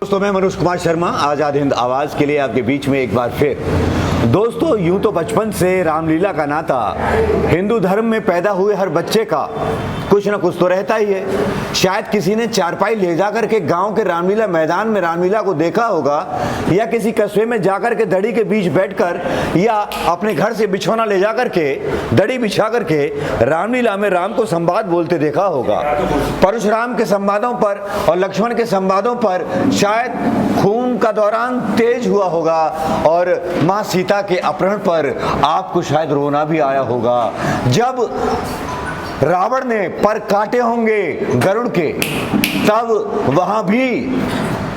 दोस्तों, मैं मनोज कुमार शर्मा आज़ाद हिंद आवाज़ के लिए आपके बीच में एक बार फिर। दोस्तों, यूं तो बचपन से रामलीला का नाता हिंदू धर्म में पैदा हुए हर बच्चे का कुछ ना कुछ तो रहता ही है। शायद किसी ने चारपाई ले जाकर के गांव के रामलीला मैदान में रामलीला को देखा होगा, या किसी कस्बे में जाकर के दड़ी के बीच बैठकर, या अपने घर से बिछौना ले जाकर के दड़ी बिछा करके रामलीला में राम को संवाद बोलते देखा होगा। परशुराम के संवादों पर और लक्ष्मण के संवादों पर शायद खून का दौरान तेज हुआ होगा, और माँ सीता के अपहरण पर आपको शायद रोना भी आया होगा। जब रावण ने पर काटे होंगे गरुड़ के, तब वहां भी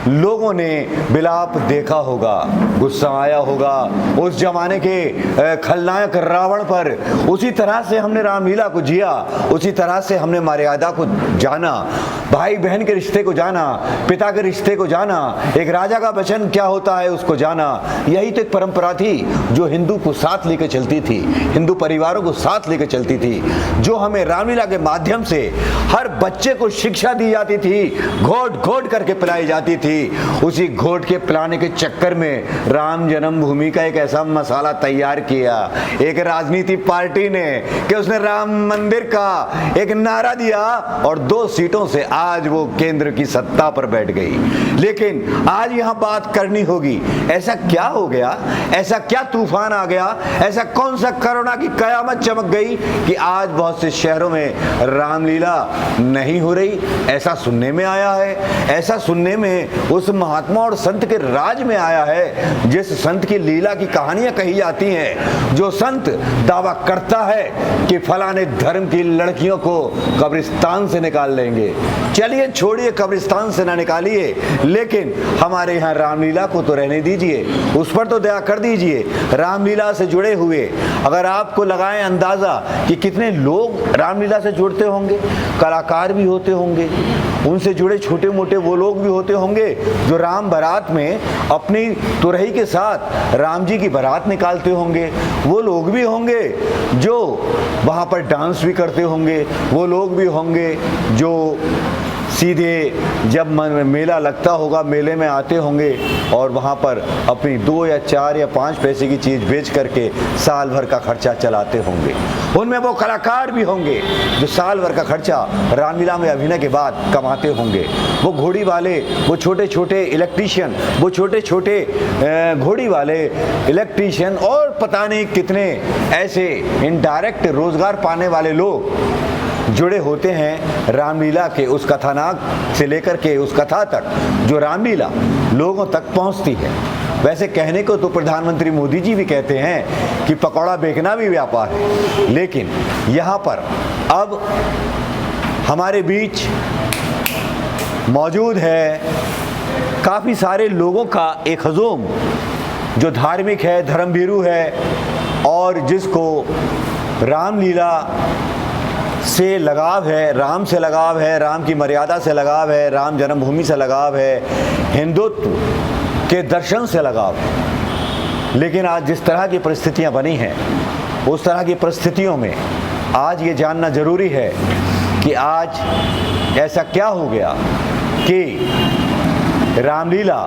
लोगों ने विलाप देखा होगा, गुस्सा आया होगा उस जमाने के खलनायक रावण पर। उसी तरह से हमने रामलीला को जिया, उसी तरह से हमने मर्यादा को जाना, भाई बहन के रिश्ते को जाना, पिता के रिश्ते को जाना, एक राजा का वचन क्या होता है उसको जाना। यही तो एक परंपरा थी जो हिंदू को साथ लेकर चलती थी, हिंदू परिवारों को साथ लेकर चलती थी, जो हमें रामलीला के माध्यम से हर बच्चे को शिक्षा दी जाती थी, घोट घोट करके पिलाई जाती थी। उसी घोट के पिलाने के चक्कर में राम जन्मभूमि का एक ऐसा मसाला तैयार किया एक राजनीति पार्टी ने कि उसने राम मंदिर का एक नारा दिया, और 2 सीटों से आज वो केंद्र की सत्ता पर बैठ गई। लेकिन आज यहां बात करनी होगी, ऐसा क्या हो गया, ऐसा क्या तूफान आ गया, ऐसा कौन सा कोरोना की कयामत चमक गई कि आज बहुत से शहरों में रामलीला नहीं हो रही। ऐसा सुनने में आया है, ऐसा सुनने में उस महात्मा और संत के राज में आया है, जिस संत की लीला की कहानियां कही जाती हैं, जो संत दावा करता है कि फलाने धर्म की लड़कियों को कब्रिस्तान से निकाल लेंगे। चलिए छोड़िए, कब्रिस्तान से ना निकालिए, लेकिन हमारे यहाँ रामलीला को तो रहने दीजिए, उस पर तो दया कर दीजिए। रामलीला से जुड़े हुए अगर आपको लगाएं अंदाजा कि कितने लोग रामलीला से जुड़ते होंगे, कलाकार भी होते होंगे, उनसे जुड़े छोटे मोटे वो लोग भी होते होंगे जो राम बारात में अपनी तुरही के साथ राम जी की बारात निकालते होंगे, वो लोग भी होंगे जो वहाँ पर डांस भी करते होंगे, वो लोग भी होंगे जो सीधे जब मेला लगता होगा मेले में आते होंगे और वहाँ पर अपनी 2 या 4 या 5 पैसे की चीज़ बेच करके साल भर का खर्चा चलाते होंगे। उनमें वो कलाकार भी होंगे जो साल भर का खर्चा रामलीला में अभिनय के बाद कमाते होंगे। वो घोड़ी वाले, वो छोटे छोटे इलेक्ट्रीशियन, वो छोटे छोटे घोड़ी वाले इलेक्ट्रीशियन, और पता नहीं कितने ऐसे इनडायरेक्ट रोजगार पाने वाले लोग जुड़े होते हैं रामलीला के उस कथानक से लेकर के उस कथा तक जो रामलीला लोगों तक पहुंचती है। वैसे कहने को तो प्रधानमंत्री मोदी जी भी कहते हैं कि पकौड़ा बेचना भी व्यापार है, लेकिन यहाँ पर अब हमारे बीच मौजूद है काफ़ी सारे लोगों का एक हजूम जो धार्मिक है, धर्मभीरू है, और जिसको रामलीला से लगाव है, राम से लगाव है, राम की मर्यादा से लगाव है, राम जन्मभूमि से लगाव है, हिंदुत्व के दर्शन से लगाव है। लेकिन आज जिस तरह की परिस्थितियां बनी हैं, उस तरह की परिस्थितियों में आज ये जानना जरूरी है कि आज ऐसा क्या हो गया कि रामलीला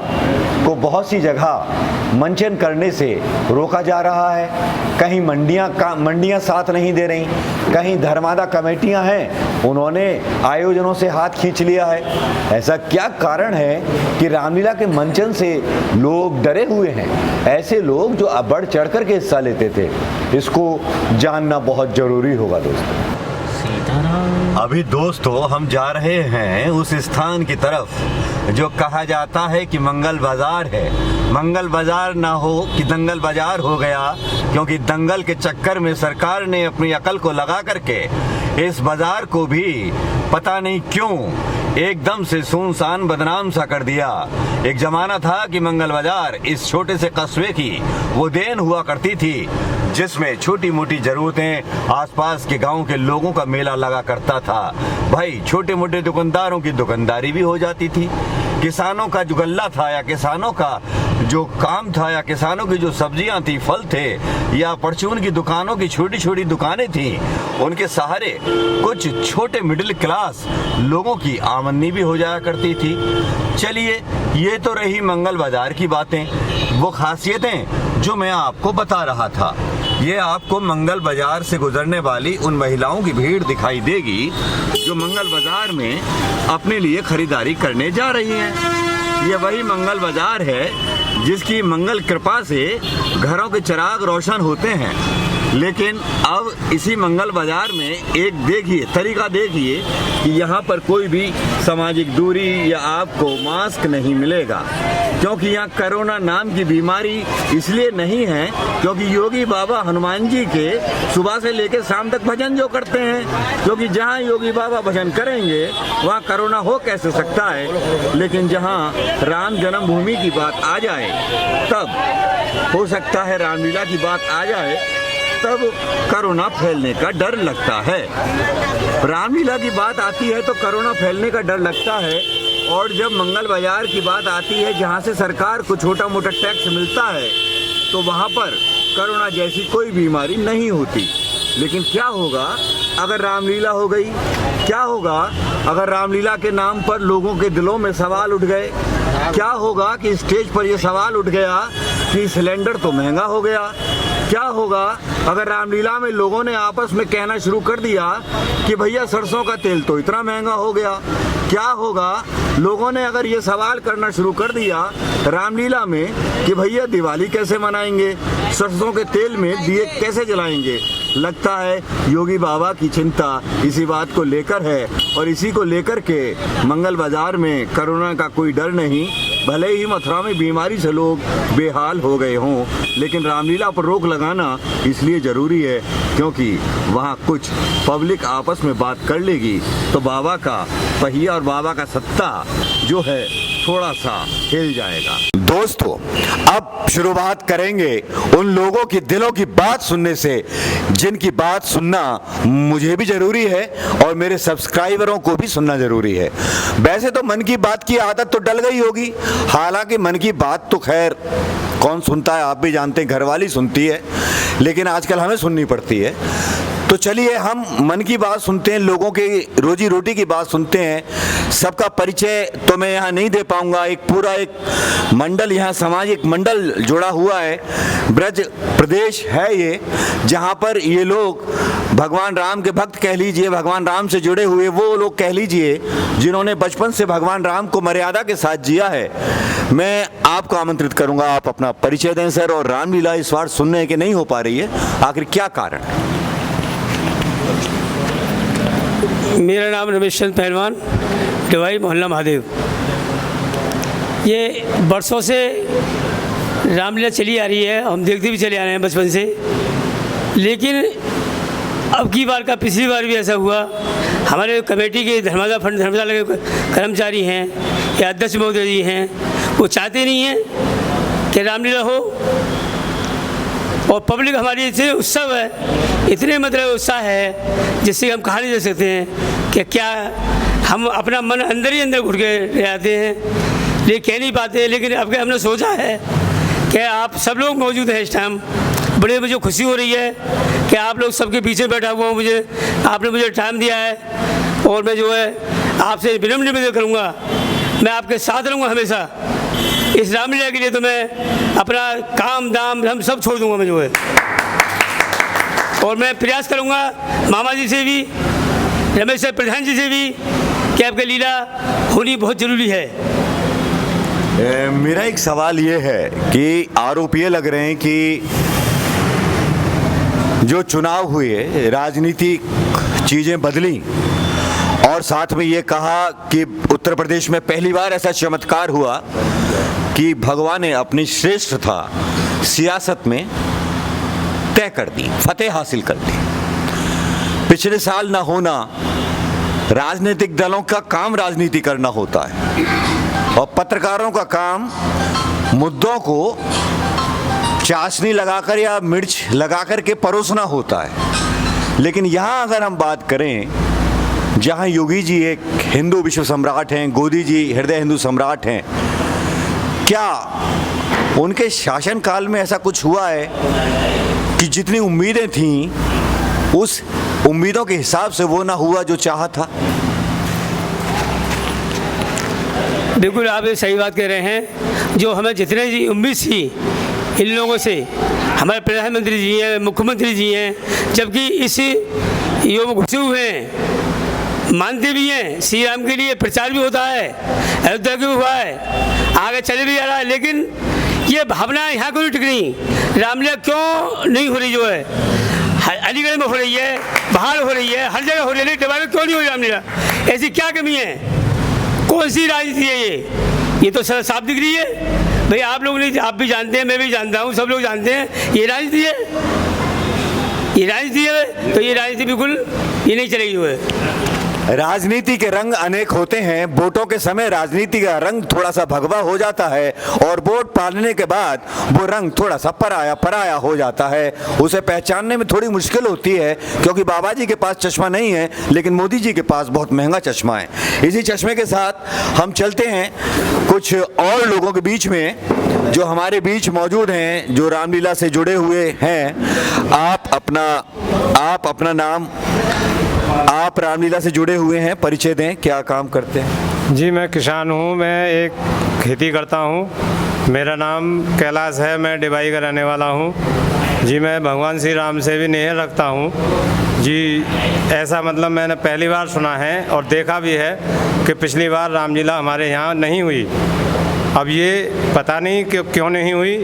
को बहुत सी जगह मंचन करने से रोका जा रहा है। कहीं मंडियां साथ नहीं दे रही, कहीं धर्मादा कमेटियां हैं, उन्होंने आयोजनों से हाथ खींच लिया है। ऐसा क्या कारण है कि रामलीला के मंचन से लोग डरे हुए हैं? ऐसे लोग जो बढ़ चढ़ कर के हिस्सा लेते थे, इसको जानना बहुत जरूरी होगा दोस्तों। अभी दोस्तों हम जा रहे हैं उस स्थान की तरफ जो कहा जाता है कि मंगल बाजार है। मंगल बाजार ना हो कि दंगल बाजार हो गया, क्योंकि दंगल के चक्कर में सरकार ने अपनी अकल को लगा करके इस बाजार को भी पता नहीं क्यों एकदम से सुनसान बदनाम सा कर दिया। एक जमाना था कि मंगल बाजार इस छोटे से कस्बे की वो देन हुआ करती थी, जिसमें छोटी मोटी जरूरतें आसपास के गांव के लोगों का मेला लगा करता था। भाई छोटे मोटे दुकानदारों की दुकानदारी भी हो जाती थी, किसानों का जो गल्ला था या किसानों का जो काम था या किसानों की जो सब्जियां थी, फल थे, या परचून की दुकानों की छोटी छोटी दुकानें थी, उनके सहारे कुछ छोटे मिडिल क्लास लोगों की आमदनी भी हो जाया करती थी। चलिए ये तो रही मंगल बाजार की बातें, वो खासियतें जो मैं आपको बता रहा था। ये आपको मंगल बाजार से गुजरने वाली उन महिलाओं की भीड़ दिखाई देगी जो मंगल बाजार में अपने लिए खरीदारी करने जा रही हैं। ये वही मंगल बाजार है जिसकी मंगल कृपा से घरों के चिराग रोशन होते हैं। लेकिन अब इसी मंगल बाजार में एक तरीका देखिए कि यहाँ पर कोई भी सामाजिक दूरी या आपको मास्क नहीं मिलेगा, क्योंकि यहाँ कोरोना नाम की बीमारी इसलिए नहीं है क्योंकि योगी बाबा हनुमान जी के सुबह से लेकर शाम तक भजन जो करते हैं, क्योंकि जहाँ योगी बाबा भजन करेंगे वहाँ कोरोना हो कैसे सकता है। लेकिन जहाँ राम जन्मभूमि की बात आ जाए, तब हो सकता है रामलीला की बात आ जाए, तब कोरोना फैलने का डर लगता है। रामलीला की बात आती है तो कोरोना फैलने का डर लगता है। और जब मंगल बाजार की बात आती है जहाँ से सरकार को छोटा मोटा टैक्स मिलता है, तो वहाँ पर कोरोना जैसी कोई बीमारी नहीं होती। लेकिन क्या होगा अगर रामलीला हो गई? क्या होगा अगर रामलीला के नाम पर लोगों के दिलों में सवाल उठ गए? क्या होगा कि स्टेज पर यह सवाल उठ गया कि सिलेंडर तो महंगा हो गया? क्या होगा अगर रामलीला में लोगों ने आपस में कहना शुरू कर दिया कि भैया सरसों का तेल तो इतना महंगा हो गया? क्या होगा लोगों ने अगर ये सवाल करना शुरू कर दिया रामलीला में कि भैया दिवाली कैसे मनाएंगे, सरसों के तेल में दिए कैसे जलाएंगे? लगता है योगी बाबा की चिंता इसी बात को लेकर है और इसी को लेकर के मंगल बाजार में कोरोना का कोई डर नहीं। भले ही मथुरा में बीमारी से लोग बेहाल हो गए हों, लेकिन रामलीला पर रोक लगाना इसलिए ज़रूरी है क्योंकि वहाँ कुछ पब्लिक आपस में बात कर लेगी तो बाबा का पहिया और बाबा का सत्ता जो है थोड़ा सा हिल जाएगा। दोस्तों, अब शुरुआत करेंगे उन लोगों के दिलों की बात सुनने से जिनकी बात सुनना मुझे भी जरूरी है और मेरे सब्सक्राइबरों को भी सुनना जरूरी है। वैसे तो मन की बात की आदत तो डल गई होगी, हालांकि मन की बात तो खैर कौन सुनता है आप भी जानते हैं, घरवाली सुनती है, लेकिन आजकल हमें सुननी पड़ती है। तो चलिए हम मन की बात सुनते हैं, लोगों की रोजी रोटी की बात सुनते हैं। सबका परिचय तो मैं यहाँ नहीं दे पाऊंगा, एक पूरा एक मंडल यहाँ सामाजिक मंडल जुड़ा हुआ है, ब्रज प्रदेश है ये, जहाँ पर ये लोग भगवान राम के भक्त कह लीजिए, भगवान राम से जुड़े हुए वो लोग कह लीजिए जिन्होंने बचपन से भगवान राम को मर्यादा के साथ जिया है। मैं आपको आमंत्रित करूंगा, आप अपना परिचय दें सर। और रामलीला इस बार सुनने के नहीं हो पा रही है, आखिर क्या कारण? मेरा नाम रमेश चंद पहलवान, डिवाई मोहल्ला महादेव। ये बरसों से रामलीला चली आ रही है, हम देखते भी चले आ रहे हैं बचपन से। लेकिन अब की बार का पिछली बार भी ऐसा हुआ, हमारे कमेटी के धर्मशाला के कर्मचारी हैं या अध्यक्ष महोदय जी हैं, वो चाहते नहीं हैं कि रामलीला हो। और पब्लिक हमारी इतने उत्सव है, इतने मतलब उत्साह है जिससे हम कहा नहीं जा सकते हैं कि क्या हम अपना मन अंदर ही अंदर घुट के रह आते हैं, लेकिन कह नहीं पाते। लेकिन अब के हमने सोचा है कि आप सब लोग मौजूद हैं इस टाइम, बड़े मुझे खुशी हो रही है कि आप लोग सबके पीछे बैठा हुआ हूँ, आपने मुझे टाइम दिया है और मैं जो है आपसे विनम्र निवेदन करूँगा, मैं आपके साथ रहूँगा हमेशा। इस रामलीला के लिए तो मैं अपना काम दाम हम सब छोड़ दूंगा मैं जो है, और मैं प्रयास करूंगा मामा जी से भी, रमेश प्रधान जी से भी कि आपकी लीला होनी बहुत ज़रूरी है। मेरा एक सवाल ये है कि आरोप ये लग रहे हैं कि जो चुनाव हुए राजनीतिक चीज़ें बदली और साथ में ये कहा कि उत्तर प्रदेश में पहली बार ऐसा चमत्कार हुआ कि भगवान ने अपनी श्रेष्ठता सियासत में तय कर दी, फतेह हासिल कर दी। पिछले साल ना होना, राजनीतिक दलों का काम राजनीति करना होता है और पत्रकारों का काम मुद्दों को चाशनी लगाकर या मिर्च लगाकर के परोसना होता है। लेकिन यहाँ अगर हम बात करें, जहाँ योगी जी एक हिंदू विश्व सम्राट हैं, गोदी जी हृदय हिंदू सम्राट हैं, क्या उनके शासनकाल में ऐसा कुछ हुआ है कि जितनी उम्मीदें थीं उस उम्मीदों के हिसाब से वो ना हुआ जो चाहा था? बिल्कुल आप ये सही बात कह रहे हैं। जो हमें जितने जी उम्मीद थी इन लोगों से, हमारे प्रधानमंत्री जी हैं, मुख्यमंत्री जी हैं, जबकि इस योग में घुसे हुए हैं, मानते भी हैं, श्री राम के लिए प्रचार भी होता है, अयोध्या भी हुआ है, आगे चले भी आ रहा है, लेकिन ये भावना यहाँ को नहीं टिक रही। रामलीला क्यों नहीं हो रही? जो है अलीगढ़ में हो रही है, बाहर हो रही है, हर जगह हो रही है, लेकिन डिब्बा में क्यों नहीं हो रही रामलीला? ऐसी क्या कमी है? कौन सी राजनीति है ये तो साफ दिख रही है भाई। आप लोग नहीं, आप भी जानते हैं, मैं भी जानता हूँ, सब लोग जानते हैं ये राजनीति है, ये राजनीति है। तो ये राजनीति बिल्कुल ये नहीं चलेगी। जो है राजनीति के रंग अनेक होते हैं। वोटों के समय राजनीति का रंग थोड़ा सा भगवा हो जाता है और वोट पाने के बाद वो रंग थोड़ा सा पराया हो जाता है। उसे पहचानने में थोड़ी मुश्किल होती है, क्योंकि बाबा जी के पास चश्मा नहीं है, लेकिन मोदी जी के पास बहुत महंगा चश्मा है। इसी चश्मे के साथ हम चलते हैं कुछ और लोगों के बीच में जो हमारे बीच मौजूद हैं, जो रामलीला से जुड़े हुए हैं। आप अपना नाम, आप रामलीला से जुड़े हुए हैं, परिचय दें, क्या काम करते हैं? जी मैं किसान हूँ, मैं एक खेती करता हूँ। मेरा नाम कैलाश है, मैं डिबाई का रहने वाला हूँ। जी मैं भगवान श्री राम से भी नेह रखता हूँ। जी ऐसा मतलब मैंने पहली बार सुना है और देखा भी है कि पिछली बार रामलीला हमारे यहाँ नहीं हुई। अब ये पता नहीं कि क्यों नहीं हुई।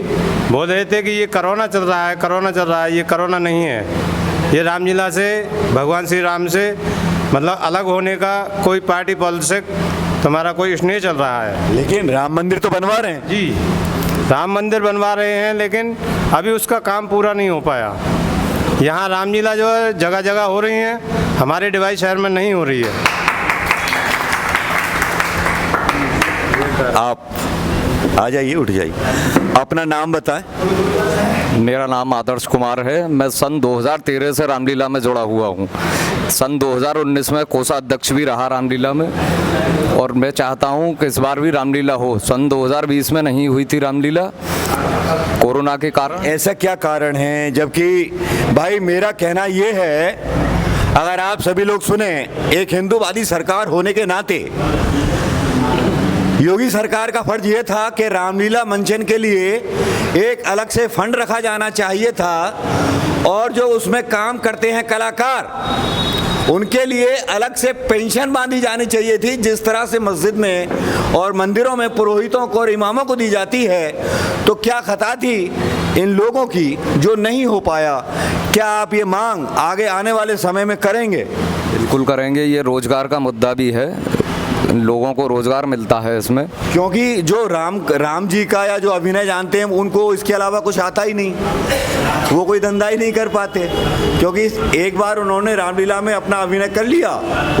बोल रहे थे कि ये कोरोना चल रहा है, कोरोना चल रहा है। ये कोरोना नहीं है, ये रामलीला से, भगवान श्री राम से मतलब अलग होने का कोई पार्टी पॉलिटिक्स तुम्हारा कोई स्नेह चल रहा है। लेकिन राम मंदिर तो बनवा रहे हैं। जी राम मंदिर बनवा रहे हैं, लेकिन अभी उसका काम पूरा नहीं हो पाया। यहाँ रामलीला जो है जगह जगह हो रही है, हमारे डिवाई शहर में नहीं हो रही है। आप आ जाइए, उठ जाइए, अपना नाम बताएं। मेरा नाम आदर्श कुमार है। मैं सन 2013 से रामलीला में जुड़ा हुआ हूँ। सन 2019 में कोषाध्यक्ष भी रहा रामलीला में, और मैं चाहता हूँ कि इस बार भी रामलीला हो। सन 2020 में नहीं हुई थी रामलीला कोरोना के कारण। ऐसा क्या कारण है? जबकि भाई मेरा कहना ये है, अगर आप सभी लोग सुने, एक हिंदूवादी सरकार होने के नाते योगी सरकार का फर्ज ये था कि रामलीला मंचन के लिए एक अलग से फंड रखा जाना चाहिए था, और जो उसमें काम करते हैं कलाकार, उनके लिए अलग से पेंशन बांधी जानी चाहिए थी। जिस तरह से मस्जिद में और मंदिरों में पुरोहितों को और इमामों को दी जाती है, तो क्या खता थी इन लोगों की जो नहीं हो पाया? क्या आप ये मांग आगे आने वाले समय में करेंगे? बिल्कुल करेंगे। ये रोजगार का मुद्दा भी है, लोगों को रोजगार मिलता है इसमें। क्योंकि जो राम जी का या जो अभिनय जानते हैं, उनको इसके अलावा कुछ आता ही नहीं, वो कोई धंधा ही नहीं कर पाते। क्योंकि एक बार उन्होंने रामलीला में अपना अभिनय कर लिया,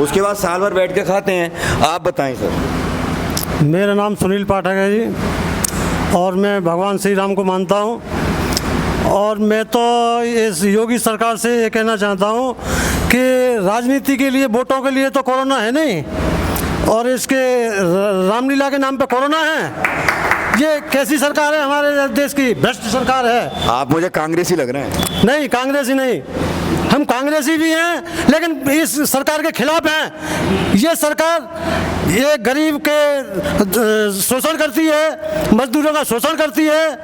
उसके बाद साल भर बैठ के खाते हैं। आप बताएं सर। मेरा नाम सुनील पाठक है जी, और मैं भगवान श्री राम को मानता हूँ। और मैं तो इस योगी सरकार से ये कहना चाहता हूँ कि राजनीति के लिए, वोटों के लिए तो कोरोना है नहीं, और इसके रामलीला के नाम पे कोरोना है। ये कैसी सरकार है? हमारे देश की भ्रष्ट सरकार है। आप मुझे कांग्रेसी लग रहे हैं। नहीं, कांग्रेसी नहीं, हम कांग्रेसी भी हैं, लेकिन इस सरकार के खिलाफ हैं। ये सरकार ये गरीब के शोषण करती है, मजदूरों का शोषण करती है,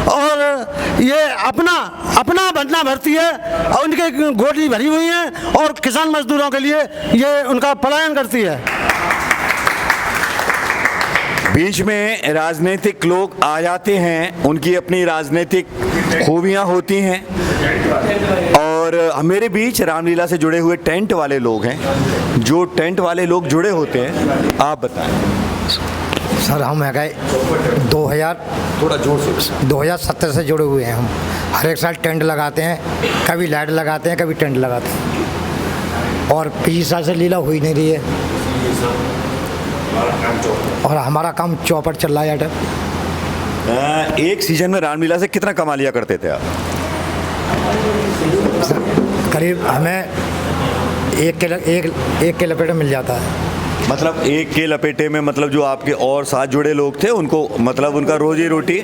और ये अपना भरना भरती है, और उनके गोदी भरी हुई है, और किसान मजदूरों के लिए ये उनका पलायन करती है। बीच में राजनीतिक लोग आ जाते हैं, उनकी अपनी राजनीतिक खूबियां होती हैं, और मेरे बीच रामलीला से जुड़े हुए टेंट वाले लोग हैं। जो टेंट वाले लोग जुड़े होते हैं, आप बताएं। सर हम है गए 2017 से जुड़े हुए हैं हम। हर एक साल टेंट लगाते हैं, कभी लाइट लगाते हैं, कभी टेंट लगाते हैं, और 20 साल से लीला हुई नहीं रही है, और हमारा काम चौपट चल रहा है। एक सीजन में रामलीला से कितना कमा लिया करते थे आप? करीब हमें एक के लपेटे मिल जाता है। मतलब एक के लपेटे में, मतलब जो आपके और साथ जुड़े लोग थे, उनको मतलब उनका रोजी रोटी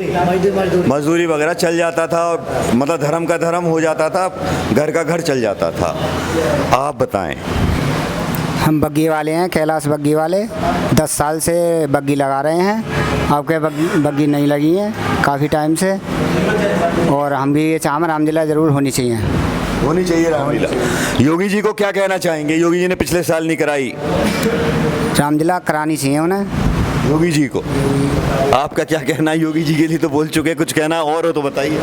मजदूरी वगैरह चल जाता था, और मतलब धर्म का धर्म हो जाता था, घर का घर चल जाता था। आप बताएं। हम बग्गी वाले हैं, कैलाश बग्गी वाले। 10 साल से बग्गी लगा रहे हैं। अब के बग्गी नहीं लगी है काफ़ी टाइम से, और हम भी ये चाह रामलीला ज़रूर होनी चाहिए। होनी चाहिए रामलीला। योगी जी को क्या कहना चाहेंगे? योगी जी ने पिछले साल नहीं कराई, रामलीला करानी चाहिए उन्हें। योगी जी को आपका क्या कहना है? योगी जी के लिए तो बोल चुके, कुछ कहना और हो तो बताइए।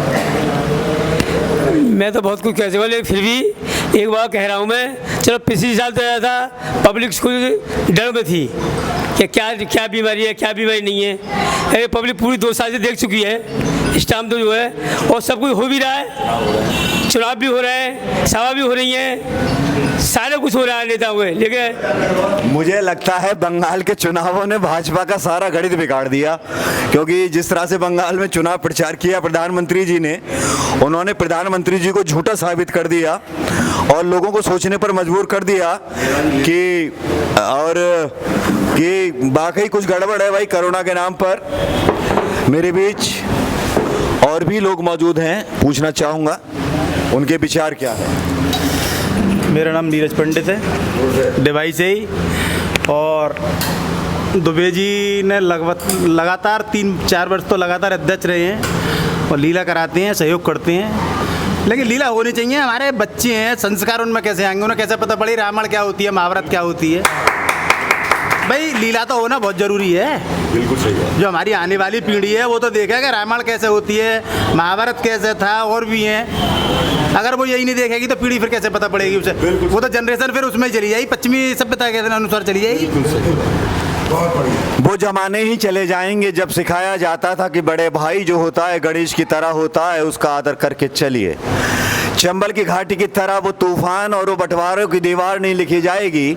मैं तो बहुत कुछ कह सकूँ, लेकिन फिर भी एक बार कह रहा हूँ मैं। चलो पिछले साल तो आया था, पब्लिक स्कूल डर में थी कि क्या बीमारी है, क्या बीमारी नहीं है। अरे पब्लिक पूरी 2 साल से देख चुकी है इस टाइम तो जो है, और सब कुछ हो भी रहा है। चुनाव भी हो रहे हैं, सभा भी हो रही हैं, सारा कुछ हो रहा है नेता हुए। लेकिन मुझे लगता है बंगाल के चुनावों ने भाजपा का सारा गणित बिगाड़ दिया, क्योंकि जिस तरह से बंगाल में चुनाव प्रचार किया प्रधानमंत्री जी ने, उन्होंने प्रधानमंत्री जी को झूठा साबित कर दिया और लोगों को सोचने पर मजबूर कर दिया कि वाकई कुछ गड़बड़ है भाई कोरोना के नाम पर। मेरे बीच और भी लोग मौजूद हैं, पूछना चाहूँगा उनके विचार क्या है। मेरा नाम नीरज पंडित है, डिवाई से ही। और दुबे जी ने लगातार 3-4 वर्ष तो लगातार अध्यक्ष रहे हैं और लीला कराते हैं, सहयोग करते हैं। लेकिन लीला होनी चाहिए। हमारे बच्चे हैं, संस्कार उनमें कैसे आएंगे? उन्हें कैसे पता पड़े रामायण क्या होती है, महाभारत क्या होती है? भाई लीला तो होना बहुत ज़रूरी है। बिल्कुल सही है। जो हमारी आने वाली पीढ़ी है वो तो देखेगा रामायण कैसे होती है, महाभारत कैसे था, और भी हैं। अगर वो यही नहीं देखेगी तो पीढ़ी फिर कैसे पता पड़ेगी उसे? वो तो जनरेशन फिर उसमें ही चली जाएगी, पश्चिमी सभ्यता के अनुसार चली जाएगी। वो जमाने ही चले जाएंगे जब सिखाया जाता था कि बड़े भाई जो होता है गणेश की तरह होता है, उसका आदर करके चलिए। चंबल की घाटी की तरह वो तूफान और वो बंटवारों की दीवार नहीं लिखी जाएगी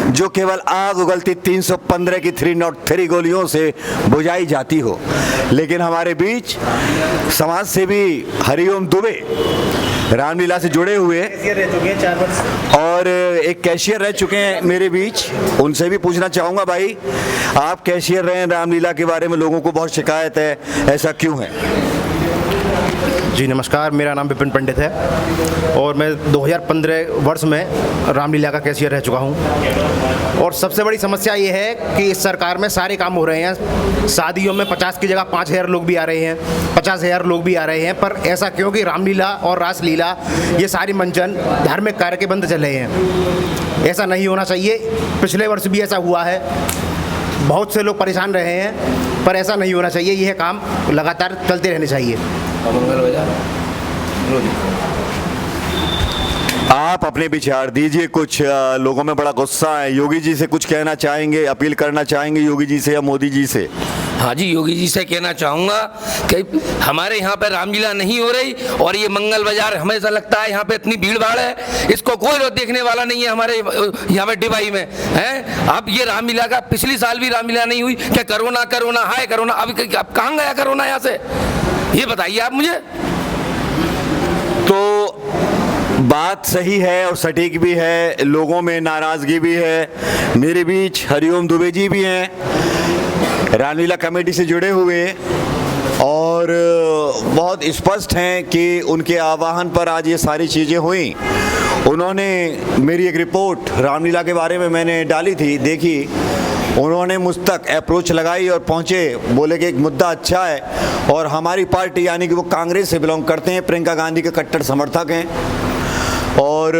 जो केवल आग उगलती 315 की 303 गोलियों से बुझाई जाती हो। लेकिन हमारे बीच समाज सेवी हरिओम दुबे रामलीला से जुड़े हुए और एक कैशियर रह चुके हैं मेरे बीच, उनसे भी पूछना चाहूँगा, भाई आप कैशियर रहे हैं रामलीला के बारे में, लोगों को बहुत शिकायत है, ऐसा क्यों है? जी नमस्कार, मेरा नाम विपिन पंडित है और मैं 2015 वर्ष में रामलीला का कैशियर रह चुका हूँ। और सबसे बड़ी समस्या ये है कि इस सरकार में सारे काम हो रहे हैं। शादियों में 50 की जगह 5000 लोग भी आ रहे हैं, 50,000 लोग भी आ रहे हैं, पर ऐसा क्यों कि रामलीला और रासलीला ये सारी मंचन धार्मिक कार्य के बंद चल रहे हैं। ऐसा नहीं होना चाहिए। पिछले वर्ष भी ऐसा हुआ है, बहुत से लोग परेशान रहे हैं, पर ऐसा नहीं होना चाहिए। यह काम लगातार चलते रहने चाहिए। आप अपने विचार दीजिए। कुछ लोगों में बड़ा गुस्सा है, योगी जी से कुछ कहना चाहेंगे, अपील करना चाहेंगे योगी जी से या मोदी जी से? हाँ जी, योगी जी से कहना चाहूँगा कि हमारे यहाँ पे रामलीला नहीं हो रही और ये मंगल बाजार हमेशा लगता है यहाँ पे इतनी भीड़ भाड़ है, इसको कोई देखने वाला नहीं है हमारे यहाँ पे डिवाई में है। अब ये रामलीला का पिछली साल भी रामलीला नहीं हुई, क्या करोना करोना हाय करोना, अब कहाँ गया करोना यहाँ से, ये बताइए आप मुझे। तो बात सही है और सटीक भी है, लोगों में नाराजगी भी है। मेरे बीच हरिओम दुबे जी भी हैं, रामलीला कमेटी से जुड़े हुए, और बहुत स्पष्ट हैं कि उनके आह्वान पर आज ये सारी चीज़ें हुई। उन्होंने मेरी एक रिपोर्ट रामलीला के बारे में मैंने डाली थी, देखी, उन्होंने मुझ तक अप्रोच लगाई और पहुँचे, बोले कि एक मुद्दा अच्छा है और हमारी पार्टी यानी कि वो कांग्रेस से बिलोंग करते हैं, प्रियंका गांधी के कट्टर समर्थक हैं और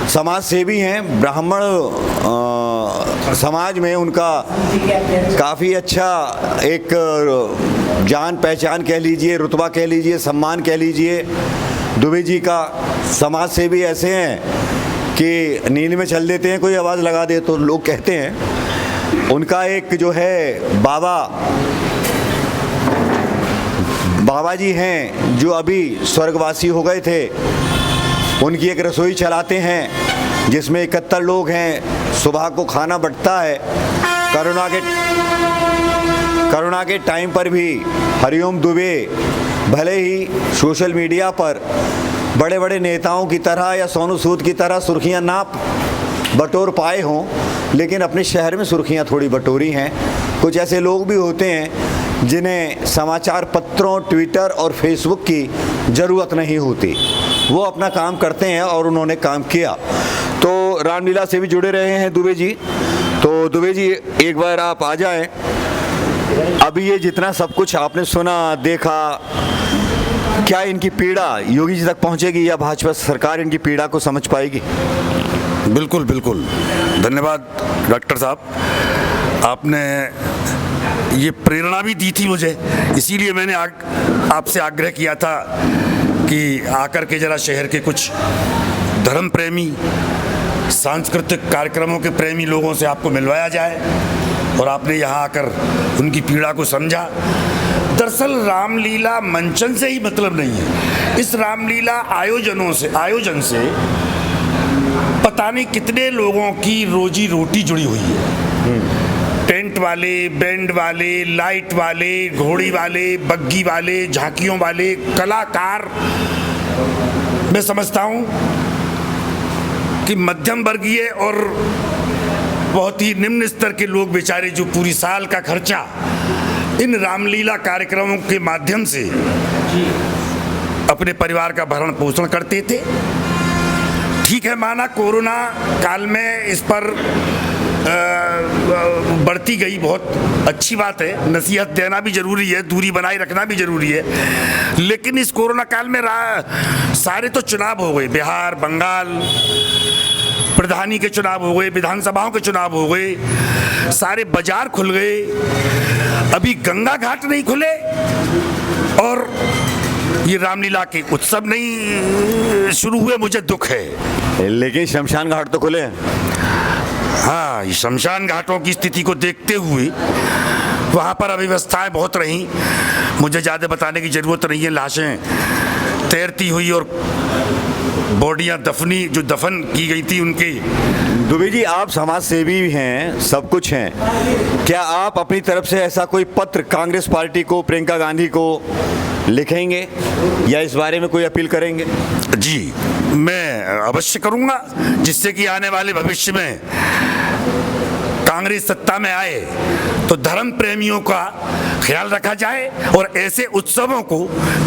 समाज सेवी हैं। ब्राह्मण समाज में उनका काफ़ी अच्छा एक जान पहचान कह लीजिए, रुतबा कह लीजिए, सम्मान कह लीजिए। दुबे जी का समाज सेवी ऐसे हैं कि नींद में चल देते हैं, कोई आवाज़ लगा दे तो लोग कहते हैं। उनका एक जो है बाबा जी हैं जो अभी स्वर्गवासी हो गए थे, उनकी एक रसोई चलाते हैं जिसमें 71 लोग हैं, सुबह को खाना बंटता है। कोरोना के टाइम पर भी हरिओम दुबे भले ही सोशल मीडिया पर बड़े बड़े नेताओं की तरह या सोनू सूद की तरह सुर्खियां ना बटोर पाए हों, लेकिन अपने शहर में सुर्खियां थोड़ी बटोरी हैं। कुछ ऐसे लोग भी होते हैं जिन्हें समाचार पत्रों, ट्विटर और फेसबुक की ज़रूरत नहीं होती, वो अपना काम करते हैं और उन्होंने काम किया। तो रामलीला से भी जुड़े रहे हैं दुबे जी। तो दुबे जी एक बार आप आ जाएं। अभी ये जितना सब कुछ आपने सुना देखा, क्या इनकी पीड़ा योगी जी तक पहुंचेगी या भाजपा सरकार इनकी पीड़ा को समझ पाएगी? बिल्कुल बिल्कुल, धन्यवाद डॉक्टर साहब, आपने ये प्रेरणा भी दी थी मुझे, इसीलिए मैंने आपसे आग्रह किया था कि आकर के जरा शहर के कुछ धर्म प्रेमी, सांस्कृतिक कार्यक्रमों के प्रेमी लोगों से आपको मिलवाया जाए, और आपने यहाँ आकर उनकी पीड़ा को समझा। दरअसल रामलीला मंचन से ही मतलब नहीं है, इस रामलीला आयोजन से पता नहीं कितने लोगों की रोजी रोटी जुड़ी हुई है। टेंट वाले, बैंड वाले, लाइट वाले, घोड़ी वाले, बग्गी वाले, झांकियों वाले, कलाकार। मैं समझता हूँ कि मध्यम वर्गीय और बहुत ही निम्न स्तर के लोग बेचारे जो पूरी साल का खर्चा इन रामलीला कार्यक्रमों के माध्यम से अपने परिवार का भरण पोषण करते थे। ठीक है, माना कोरोना काल में इस पर बढ़ती गई, बहुत अच्छी बात है, नसीहत देना भी जरूरी है, दूरी बनाए रखना भी जरूरी है। लेकिन इस कोरोना काल में सारे तो चुनाव हो गए, बिहार, बंगाल, प्रधानी के चुनाव हो गए, विधानसभाओं के चुनाव हो गए, सारे बाजार खुल गए, अभी गंगा घाट नहीं खुले और ये रामलीला के उत्सव नहीं शुरू हुए। मुझे दुख है। लेकिन शमशान घाट तो खुले हैं। हाँ, ये शमशान घाटों की स्थिति को देखते हुए वहाँ पर अव्यवस्थाएं बहुत रहीं। मुझे ज़्यादा बताने की ज़रूरत नहीं है। लाशें तैरती हुई और बॉडियाँ जो दफन की गई थी उनकी। दुबे जी, आप समाज सेवी हैं, सब कुछ हैं, क्या आप अपनी तरफ से ऐसा कोई पत्र कांग्रेस पार्टी को, प्रियंका गांधी को लिखेंगे या इस बारे में कोई अपील करेंगे? जी, मैं अवश्य करूंगा, जिससे कि आने वाले भविष्य में कांग्रेस सत्ता में आए तो धर्म प्रेमियों का ख्याल रखा जाए और ऐसे उत्सवों को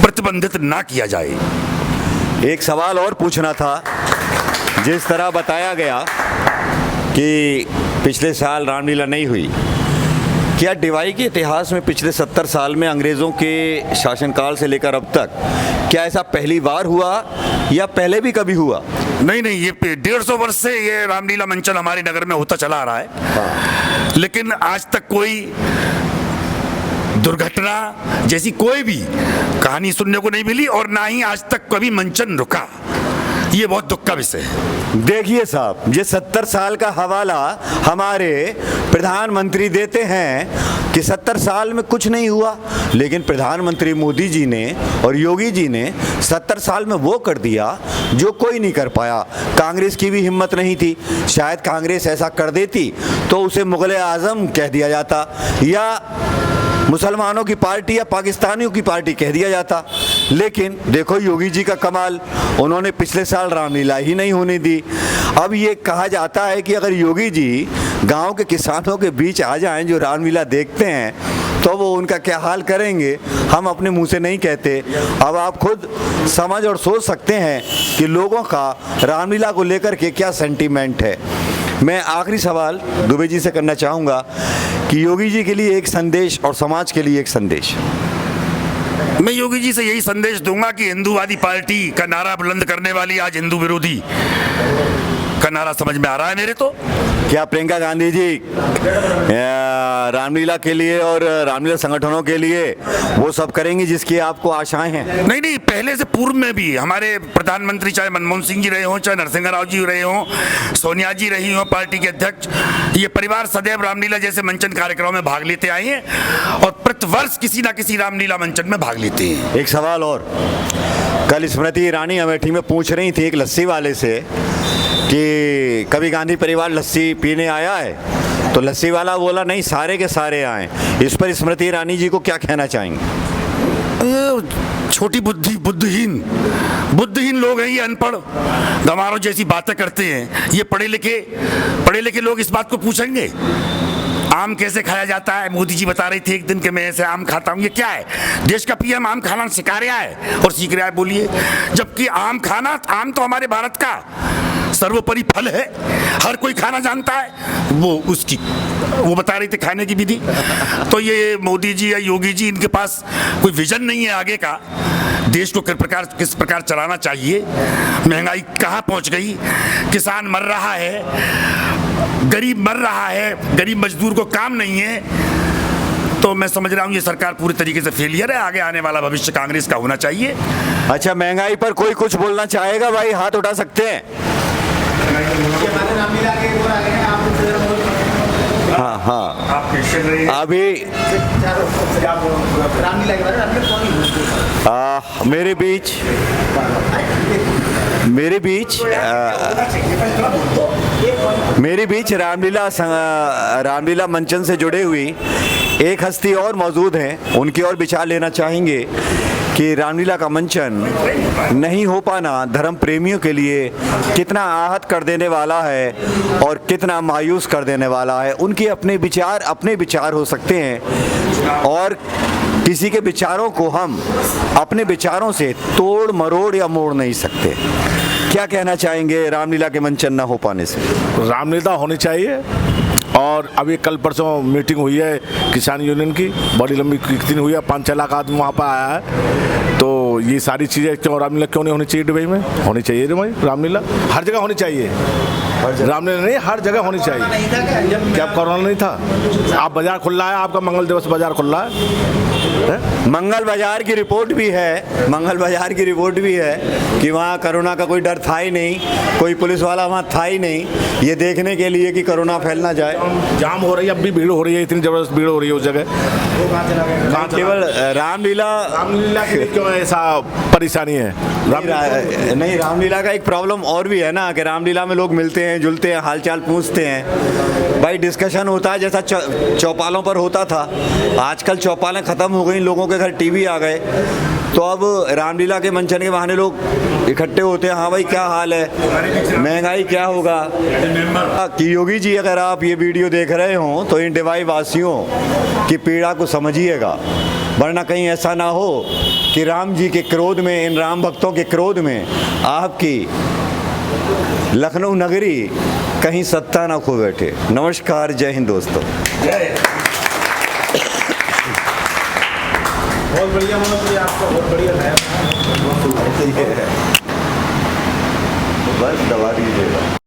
प्रतिबंधित ना किया जाए। एक सवाल और पूछना था। जिस तरह बताया गया कि पिछले साल रामलीला नहीं हुई, क्या डिवाई के इतिहास में पिछले 70 साल में अंग्रेज़ों के शासनकाल से लेकर अब तक क्या ऐसा पहली बार हुआ या पहले भी कभी हुआ? नहीं, ये 150 वर्ष से ये रामलीला मंचन हमारे नगर में होता चला आ रहा है। लेकिन आज तक कोई दुर्घटना जैसी कोई भी कहानी सुनने को नहीं मिली और ना ही आज तक कभी मंचन रुका। ये बहुत दुख का विषय है। देखिए साहब, ये 70 साल का हवाला हमारे प्रधानमंत्री देते हैं कि 70 साल में कुछ नहीं हुआ, लेकिन प्रधानमंत्री मोदी जी ने और योगी जी ने 70 साल में वो कर दिया जो कोई नहीं कर पाया। कांग्रेस की भी हिम्मत नहीं थी। शायद कांग्रेस ऐसा कर देती तो उसे मुगल आजम कह दिया जाता या मुसलमानों की पार्टी या पाकिस्तानियों की पार्टी कह दिया जाता। लेकिन देखो योगी जी का कमाल, उन्होंने पिछले साल रामलीला ही नहीं होने दी। अब ये कहा जाता है कि अगर योगी जी गांव के किसानों के बीच आ जाएं जो रामलीला देखते हैं तो वो उनका क्या हाल करेंगे, हम अपने मुंह से नहीं कहते। अब आप खुद समझ और सोच सकते हैं कि लोगों का रामलीला को लेकर के क्या सेंटीमेंट है। मैं आखिरी सवाल दुबे जी से करना चाहूँगा कि योगी जी के लिए एक संदेश और समाज के लिए एक संदेश। मैं योगी जी से यही संदेश दूंगा कि हिंदूवादी पार्टी का नारा बुलंद करने वाली आज हिंदू विरोधी का नारा समझ में आ रहा है मेरे। तो क्या प्रियंका गांधी जी रामलीला के लिए और रामलीला संगठनों के लिए वो सब करेंगी जिसकी आपको आशाएं हैं? नहीं, पहले से पूर्व में भी हमारे प्रधानमंत्री चाहे मनमोहन सिंह जी रहे हों, चाहे नरसिंह राव जी रहे हों, सोनिया जी रही हों पार्टी के अध्यक्ष, ये परिवार सदैव रामलीला जैसे मंचन कार्यक्रमों में भाग लेते आए हैं और प्रतिवर्ष किसी न किसी रामलीला मंचन में भाग लेते हैं। एक सवाल और, कल स्मृति ईरानी अमेठी में पूछ रही थी एक लस्सी वाले से कि कभी गांधी परिवार लस्सी पीने आया है, तो लस्सी वाला बोला नहीं, सारे के सारे आए। इस पर स्मृति ईरानी जी को क्या कहना चाहेंगे? छोटी बुद्धिहीन लोग हैं, ये अनपढ़ गंवारों जैसी बातें करते हैं। ये पढ़े लिखे लोग इस बात को पूछेंगे आम कैसे खाया जाता है। मोदी जी बता रही थी एक दिन कि मैं ऐसे आम खाता हूँ। ये क्या है? देश का पीएम आम खाना सिखा रहा है और सीख रहा है, बोलिए। जबकि आम तो हमारे भारत का सर्वोपरि फल है, हर कोई खाना जानता है, वो बता रही थी खाने की विधि। तो ये मोदी जी या योगी जी, इनके पास कोई विजन नहीं है आगे का, देश को किस प्रकार चलाना चाहिए। महंगाई कहाँ पहुँच गई, किसान मर रहा है, गरीब मर रहा है, गरीब मजदूर को काम नहीं है। तो मैं समझ रहा हूँ ये सरकार पूरी तरीके से फेलियर है। आगे आने वाला भविष्य कांग्रेस का होना चाहिए। अच्छा, महंगाई पर कोई कुछ बोलना चाहेगा भाई? हाथ उठा सकते हैं। हाँ हाँ, अभी मेरे बीच रामलीला मंचन से जुड़े हुई एक हस्ती और मौजूद हैं, उनकी और विचार लेना चाहेंगे कि रामलीला का मंचन नहीं हो पाना धर्म प्रेमियों के लिए कितना आहत कर देने वाला है और कितना मायूस कर देने वाला है। उनके अपने विचार हो सकते हैं और किसी के विचारों को हम अपने विचारों से तोड़ मरोड़ या मोड़ नहीं सकते। क्या कहना चाहेंगे रामलीला के मंचन न हो पाने से? रामलीला होनी चाहिए। और अभी कल परसों मीटिंग हुई है किसान यूनियन की, बड़ी लंबी दिन हुई है, 5-6 लाख आदमी वहाँ पर आया है। तो ये सारी चीज़ें क्यों रामलीला क्यों नहीं होनी चाहिए दुबई में? होनी चाहिए भाई, रामलीला हर जगह होनी चाहिए। रामलीला नहीं, हर जगह होनी चाहिए। क्या कोरोना नहीं था? आप बाजार खुला है, आपका मंगल दिवस बाजार खुला है। मंगल बाजार की रिपोर्ट भी है कि वहाँ कोरोना का कोई डर था ही नहीं, कोई पुलिस वाला वहाँ था ही नहीं, ये देखने के लिए कि कोरोना फैल ना जाए। जाम हो रही है, अब भी भीड़ हो रही है, इतनी जबरदस्त भीड़ हो रही है उस जगह। केवल रामलीला के लिए क्यों ऐसा परेशानी है? नहीं, रामलीला का एक प्रॉब्लम और भी है ना कि रामलीला में लोग मिलते हैं, जुलते हैं, हालचाल पूछते हैं, भाई डिस्कशन होता है जैसा चौपालों पर होता था। आजकल चौपालें ख़त्म हो गई, लोगों के घर टीवी आ गए, तो अब रामलीला के मंचन के बहाने लोग इकट्ठे होते हैं। हाँ भाई, क्या हाल है, महंगाई क्या होगा? कि योगी जी, अगर आप ये वीडियो देख रहे हो तो इन डिवाई वासियों की पीड़ा को समझिएगा, वरना कहीं ऐसा ना हो कि राम जी के क्रोध में, इन राम भक्तों के क्रोध में आपकी लखनऊ नगरी कहीं सत्ता ना खो बैठे। नमस्कार, जय हिंद दोस्तों। बहुत बढ़िया, आपका बहुत बढ़िया है। बस दबा दीजिएगा।